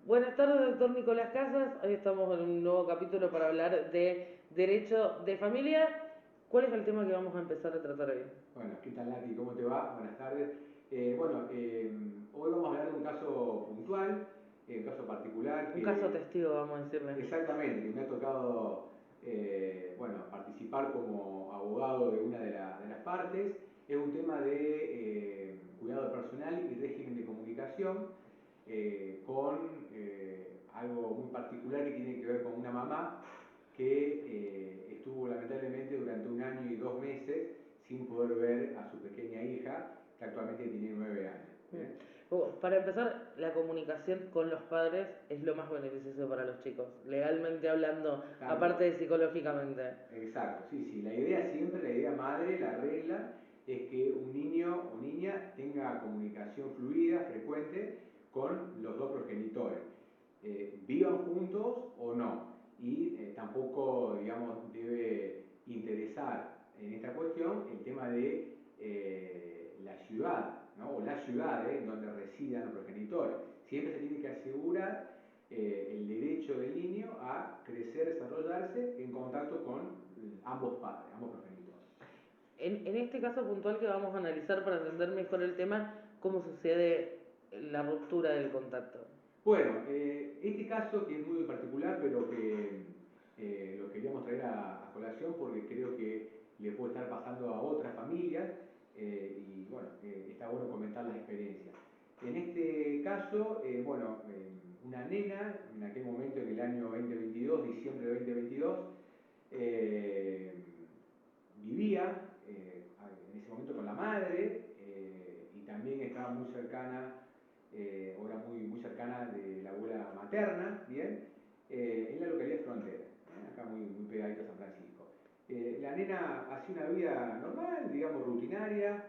Buenas tardes, doctor Nicolás Casas. Hoy estamos en un nuevo capítulo para hablar de derecho de familia. ¿Cuál es el tema que vamos a empezar a tratar hoy? Bueno, ¿qué tal, Nati? ¿Cómo te va? Buenas tardes. Hoy vamos a hablar de un caso puntual, un caso particular Un caso que testigo, vamos a decirle. exactamente, que me ha tocado participar como abogado de una de las partes. Es un tema de cuidado personal y régimen de comunicación con algo muy particular que tiene que ver con una mamá que estuvo lamentablemente durante 1 año y 2 meses sin poder ver a su pequeña hija, que actualmente tiene 9 años. ¿Bien? Para empezar, la comunicación con los padres es lo más beneficioso para los chicos, legalmente hablando, Tal aparte cual. de psicológicamente. Exacto, sí, sí. La idea siempre, la idea madre, la regla, es que un niño o niña tenga comunicación fluida, frecuente, con los dos progenitores. Vivan juntos o no. Y tampoco, digamos, debe interesar en esta cuestión el tema de la ciudad, ¿no? O las ciudades donde residan los progenitores. Siempre se tiene que asegurar el derecho del niño a crecer, desarrollarse en contacto con ambos padres, ambos progenitores. En este caso puntual que vamos a analizar para entender mejor el tema, ¿cómo sucede la ruptura del contacto? Bueno, este caso que es muy particular, pero que lo queríamos traer a colación porque creo que le puede estar pasando a otras familias está bueno comentar las experiencias. En este caso, una nena, en aquel momento, en el año 2022, diciembre de 2022, eh, vivía en ese momento con la madre y también estaba muy cercana, o era muy cercana de la abuela materna, ¿bien? En la localidad de Frontera, acá muy pegadito a San Francisco. La nena hacía una vida normal, digamos rutinaria,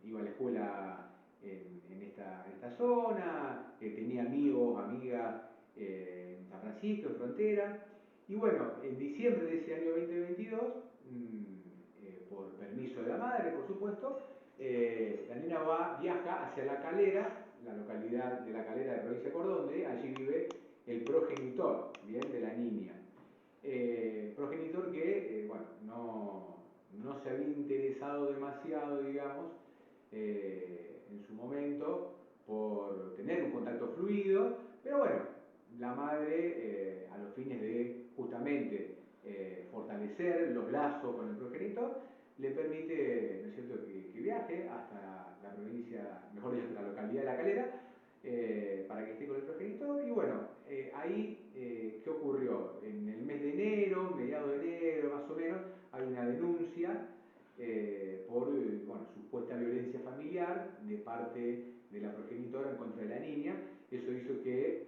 iba a la escuela en esta zona, tenía amigos, amigas en San Francisco, en Frontera. Y bueno, en diciembre de ese año 2022, por permiso de la madre, por supuesto, la nena viaja hacia La Calera, la localidad de La Calera de provincia de Córdoba, donde allí vive el progenitor, ¿bien? De la niña. Progenitor que, no se había interesado demasiado, digamos, en su momento por tener un contacto fluido, pero bueno, la madre, a los fines de justamente fortalecer los lazos con el progenitor, le permite, ¿no es cierto?, que viaje hasta la provincia, mejor dicho, hasta la localidad de La Calera, para que esté con el progenitor. Y bueno, ¿qué ocurrió? En el mes de enero, mediados de enero más o menos, hay una denuncia por supuesta violencia familiar de parte de la progenitora en contra de la niña. Eso hizo que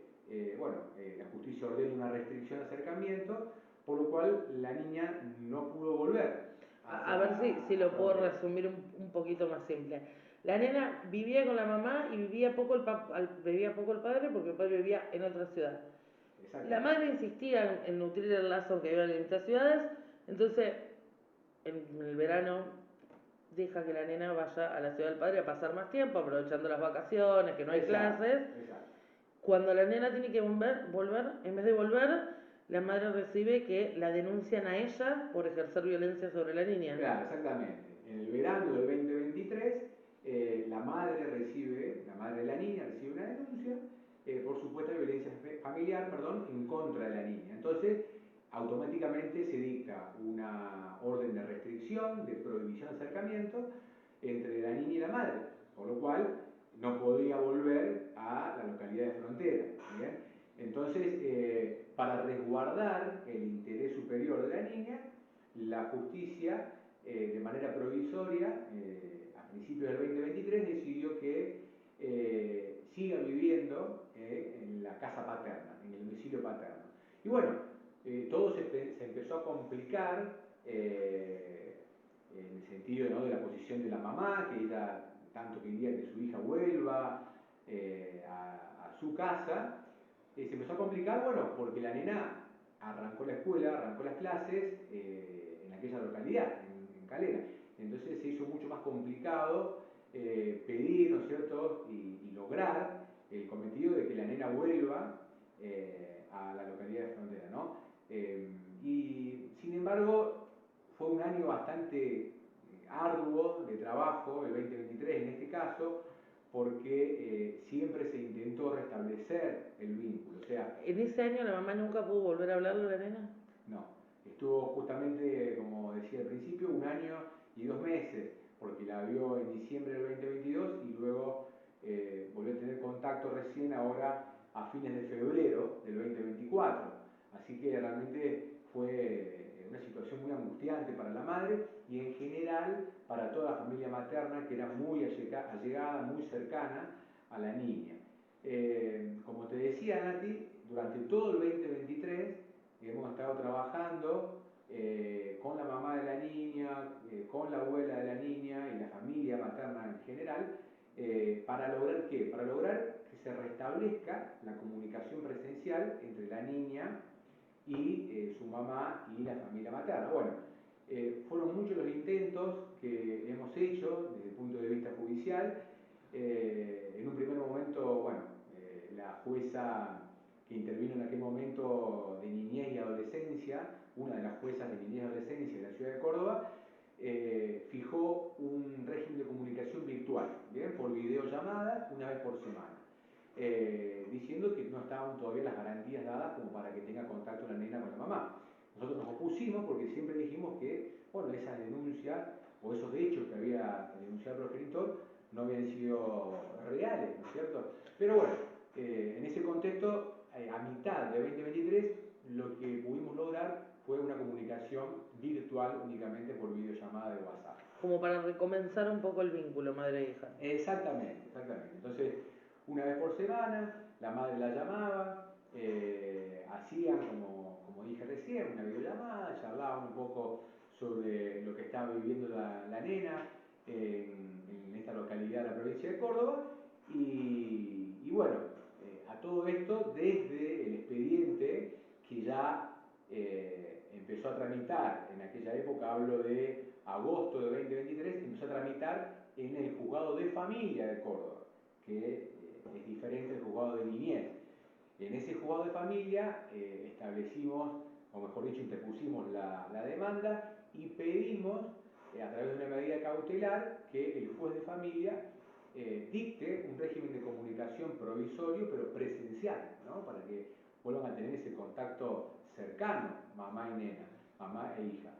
la justicia ordene una restricción de acercamiento, por lo cual la niña no pudo volver A ver si hacia lo puedo Frontera. resumir un poquito más simple. La nena vivía con la mamá y vivía poco el padre porque el padre vivía en otra ciudad. La Exactamente. madre insistía en nutrir el lazo que había en distintas ciudades, entonces en el verano deja que la nena vaya a la ciudad del padre a pasar más tiempo, aprovechando las vacaciones, que no hay Exacto, clases. exacto. Cuando la nena tiene que volver, en vez de volver, la madre recibe que la denuncian a ella por ejercer violencia sobre la niña. Claro, exactamente. En el verano del 2023, la madre de la niña recibe una denuncia por supuesta violencia familiar, perdón, en contra de la niña. Entonces, automáticamente se dicta una orden de restricción, de prohibición de acercamiento entre la niña y la madre, por lo cual no podía volver a la localidad de Frontera. ¿Bien? Entonces, para resguardar el interés superior de la niña, la justicia, de manera provisoria, a principios del 2023, decidió que siga viviendo en la casa paterna, en el domicilio paterno. Y bueno, todo se empezó a complicar en el sentido, ¿no?, de la posición de la mamá, que ella tanto quería que su hija vuelva a su casa. Se empezó a complicar, bueno, porque la nena arrancó la escuela, arrancó las clases en aquella localidad, en Calera. Entonces se hizo mucho más complicado pedir, ¿no es cierto?, y lograr el cometido de que la nena vuelva a la localidad de Frontera, ¿no? Y sin embargo, fue un año bastante arduo de trabajo, el 2023 en este caso, porque siempre se intentó restablecer el vínculo. O sea, ¿En ese año la mamá nunca pudo volver a hablarle a la nena? no, estuvo justamente, como decía al principio, un año y 2 meses, porque la vio en diciembre del 2022 y luego volvió a tener contacto recién ahora a fines de febrero del 2024. Así que realmente fue una situación muy angustiante para la madre y en general para toda la familia materna, que era muy allegada, muy cercana a la niña. Como te decía, Nati, durante todo el 2023 hemos estado trabajando con la mamá de la niña, con la abuela de la niña y la familia materna en general, ¿para lograr qué? Para lograr que se restablezca la comunicación presencial entre la niña y su mamá y la familia materna. Bueno, fueron muchos los intentos que hemos hecho desde el punto de vista judicial. En un primer momento, bueno, la jueza que intervino en aquel momento de niñez y adolescencia, una de las juezas de niñez y adolescencia de la ciudad de Córdoba, fijó un régimen de comunicación virtual, ¿bien? Por videollamada una vez por semana, diciendo que no estaban todavía las garantías dadas como para que tenga contacto la nena con la mamá. Nosotros nos opusimos porque siempre dijimos que, bueno, esas denuncias o esos hechos que había denunciado el progenitor no habían sido reales, ¿no es cierto? Pero bueno, en ese contexto, a mitad de 2023, lo que pudimos lograr fue una comunicación virtual únicamente por videollamada de WhatsApp. Como para recomenzar un poco el vínculo madre e hija. Exactamente, exactamente. Entonces, una vez por semana, la madre la llamaba, hacían, como dije recién, una videollamada, charlaban un poco sobre lo que estaba viviendo la nena en esta localidad de la provincia de Córdoba. Y bueno, a todo esto desde el expediente que ya empezó a tramitar en aquella época, hablo de agosto de 2023, empezó a tramitar en el juzgado de familia de Córdoba, que es diferente al juzgado de niñez. En ese juzgado de familia establecimos, o mejor dicho, interpusimos la demanda y pedimos, a través de una medida cautelar, que el juez de familia dicte un régimen de comunicación provisorio, pero presencial, ¿no? Para que vuelvan a tener ese contacto cercano, mamá y nena, mamá e hija.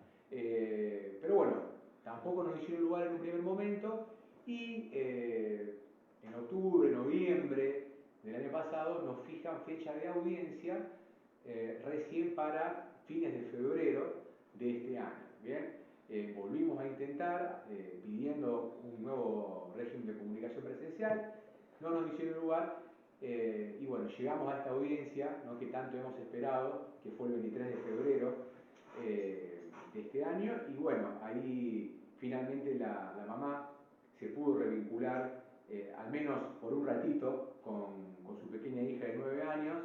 Pero bueno, tampoco nos hicieron lugar en un primer momento y en octubre, noviembre del año pasado nos fijan fecha de audiencia recién para fines de febrero de este año. ¿Bien? Volvimos a intentar pidiendo un nuevo régimen de comunicación presencial, no nos hicieron lugar y bueno, llegamos a esta audiencia, ¿no?, que tanto hemos esperado, que fue el 23 de febrero de este año y bueno, ahí finalmente la mamá se pudo revincular al menos por un ratito con su pequeña hija de 9 años,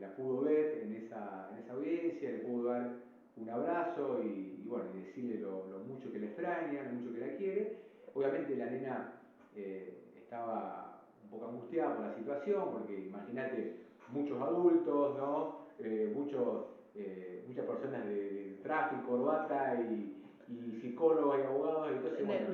la pudo ver en esa audiencia, le pudo dar un abrazo y bueno, y decirle lo mucho que la extraña, lo mucho que la quiere. Obviamente la nena estaba un poco angustiada por la situación, porque imagínate, muchos adultos, ¿no? Muchas personas de tráfico, corbata y psicólogos y abogados, entonces bueno,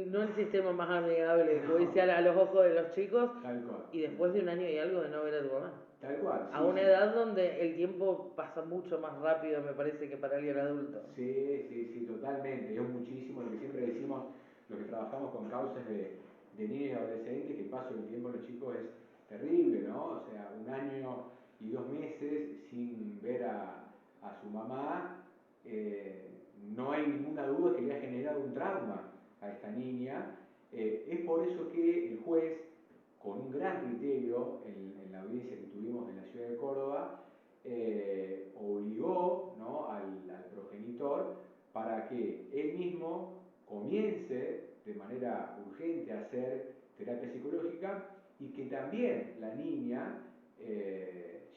No el sistema más amigable judicial a los ojos de los chicos. Tal cual. Y después de un año y algo de no ver a tu mamá. Tal cual, sí, a una sí. edad donde el tiempo pasa mucho más rápido, me parece, que para alguien adulto. Sí, sí, sí, totalmente. Es muchísimo lo que siempre decimos, los que trabajamos con causas de niños y adolescentes, que el paso del tiempo en los chicos es terrible, ¿no? O sea, un año y 2 meses sin ver a su mamá, no hay ninguna duda que le ha generado un trauma a esta niña. Es por eso que el juez, con un gran criterio en la audiencia que tuvimos en la ciudad de Córdoba, obligó, ¿no?, al progenitor para que él mismo comience de manera urgente a hacer terapia psicológica y que también la niña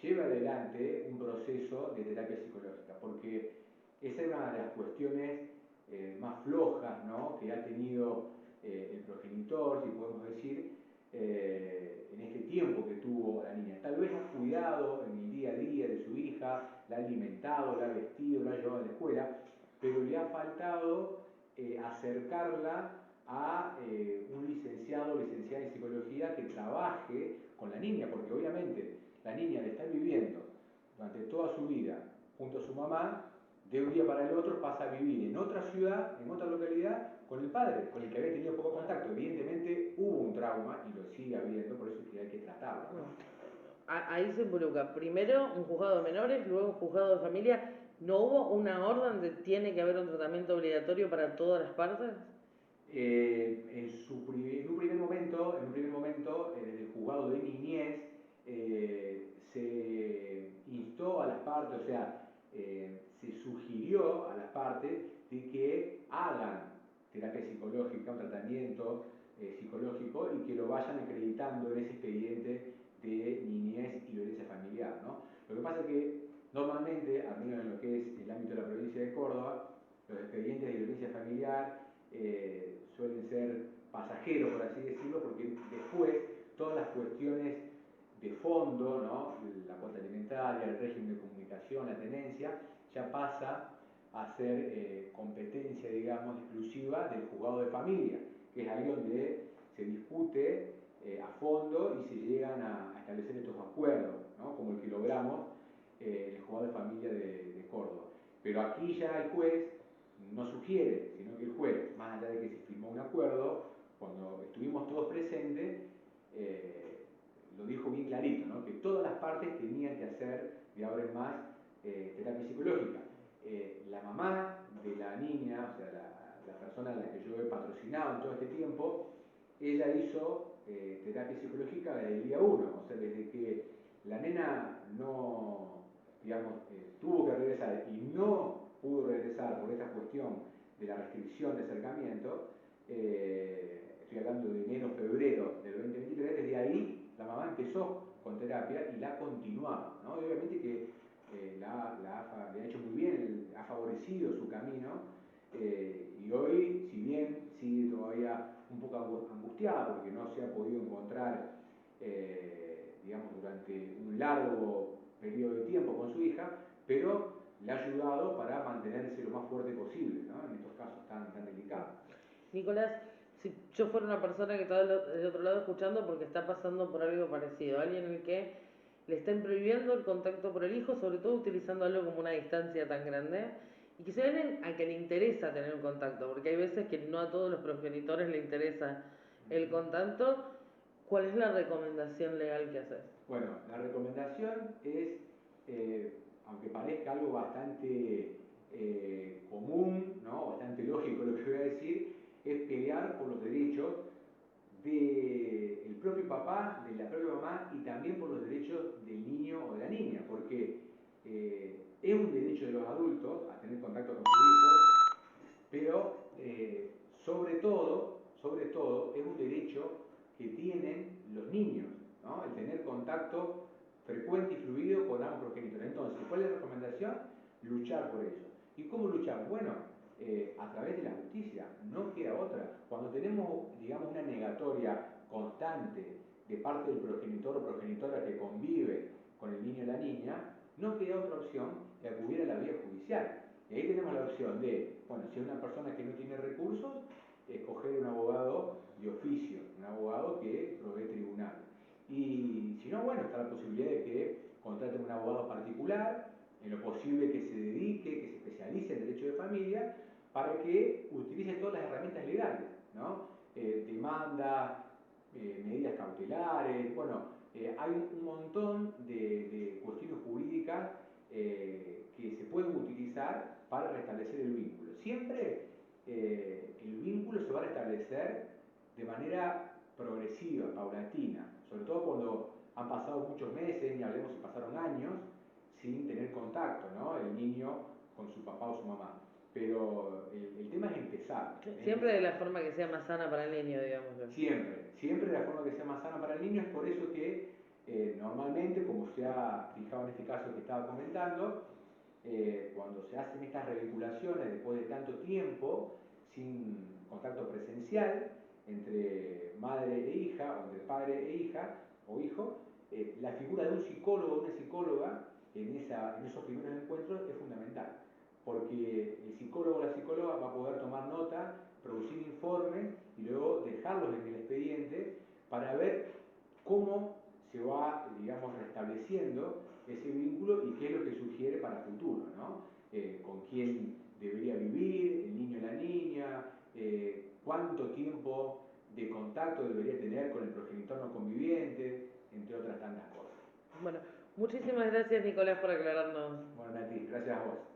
lleve adelante un proceso de terapia psicológica, porque esa es una de las cuestiones más flojas, ¿no?, que ha tenido el progenitor, si podemos decir, en este tiempo que tuvo la ha alimentado, la ha vestido, la ha llevado a la escuela, pero le ha faltado acercarla a un licenciado o licenciada en psicología que trabaje con la niña, porque obviamente la niña al estar viviendo durante toda su vida junto a su mamá, de un día para el otro pasa a vivir en otra ciudad, en otra localidad, con el padre, con el que había tenido poco contacto. Evidentemente hubo un trauma y lo sigue habiendo, por eso es que hay que tratarlo, ¿no? Ahí se involucra primero un juzgado de menores, luego un juzgado de familia. ¿No hubo una orden donde tiene que haber un tratamiento obligatorio para todas las partes? En un primer momento, en el juzgado de niñez se instó a las partes, o sea, se sugirió a las partes de que hagan terapia psicológica, un tratamiento psicológico y que lo vayan acreditando en ese expediente de niñez y violencia familiar, ¿no? Lo que pasa es que normalmente, al menos en lo que es el ámbito de la provincia de Córdoba, los expedientes de violencia familiar suelen ser pasajeros, por así decirlo, porque después todas las cuestiones de fondo, ¿no? La cuota alimentaria, el régimen de comunicación, la tenencia, ya pasa a ser competencia, digamos, exclusiva del juzgado de familia, que es ahí donde se discute a fondo y se llegan a establecer estos acuerdos, ¿no? Como el que logramos en el juzgado de familia de Córdoba. Pero aquí ya el juez no sugiere, sino que el juez, más allá de que se firmó un acuerdo, cuando estuvimos todos presentes, lo dijo bien clarito, ¿no? Que todas las partes tenían que hacer de ahora en más terapia psicológica. La mamá de la niña, o sea, la persona a la que yo he patrocinado en todo este tiempo, ella hizo terapia psicológica desde el día 1, o sea, desde que la nena no, digamos, tuvo que regresar y no pudo regresar por esta cuestión de la restricción de acercamiento, estoy hablando de enero, febrero del 2023, desde ahí la mamá empezó con terapia y la ha continuado, ¿no? Y obviamente que le ha hecho muy bien, ha favorecido su camino, y hoy, si bien sigue todavía un poco angustiada porque no se ha podido encontrar, digamos, durante un largo periodo de tiempo con su hija, pero le ha ayudado para mantenerse lo más fuerte posible, ¿no? En estos casos tan delicados. Nicolás, si yo fuera una persona que está del otro lado escuchando porque está pasando por algo parecido, alguien en el que le están prohibiendo el contacto por el hijo, sobre todo utilizando algo como una distancia tan grande, y que se ven a que le interesa tener un contacto, porque hay veces que no a todos los progenitores le interesa el contacto, ¿cuál es la recomendación legal que haces? Bueno, la recomendación es, aunque parezca algo bastante común, ¿no? Bastante lógico lo que voy a decir, es pelear por los derechos del propio papá, de la propia mamá y también por los derechos del niño o de la niña, porque es un derecho de los adultos a tener contacto con sus hijos, pero sobre todo, es un derecho que tienen los niños, ¿no? El tener contacto frecuente y fluido con ambos progenitores. Entonces, ¿cuál es la recomendación? Luchar por eso. ¿Y cómo luchar? Bueno, a través de la justicia, no queda otra. Cuando tenemos, digamos, una negatoria constante de parte del progenitor o progenitora que convive con el niño o la niña, no queda otra opción que acudir a la vía judicial. Y ahí tenemos la opción de, bueno, si es una persona que no tiene recursos, escoger un abogado de oficio, un abogado que provee tribunal. Y si no, bueno, está la posibilidad de que contraten un abogado particular, en lo posible que se dedique, que se especialice en derecho de familia, para que utilice todas las herramientas legales, ¿no? Demanda, medidas cautelares, bueno, hay un montón de cuestiones jurídicas que se pueden utilizar para restablecer el vínculo. Siempre el vínculo se va a restablecer de manera progresiva, paulatina, sobre todo cuando han pasado muchos meses, ni hablemos si pasaron años, sin tener contacto, ¿no? El niño con su papá o su mamá. Pero el tema es empezar. Siempre de la forma que sea más sana para el niño, digamos. Siempre de la forma que sea más sana para el niño. Es por eso que normalmente, como se ha fijado en este caso que estaba comentando, cuando se hacen estas revinculaciones después de tanto tiempo, sin contacto presencial, entre madre e hija, o entre padre e hija, o hijo, la figura de un psicólogo o una psicóloga en esos primeros encuentros es fundamental, porque el psicólogo o la psicóloga va a poder tomar nota, producir informes y luego dejarlos en el expediente para ver cómo se va, digamos, restableciendo ese vínculo y qué es lo que sugiere para futuro, ¿no? Con quién debería vivir, el niño o la niña, cuánto tiempo de contacto debería tener con el progenitor no conviviente, entre otras tantas cosas. Bueno, muchísimas gracias Nicolás por aclararnos. Bueno, Nati, gracias a vos.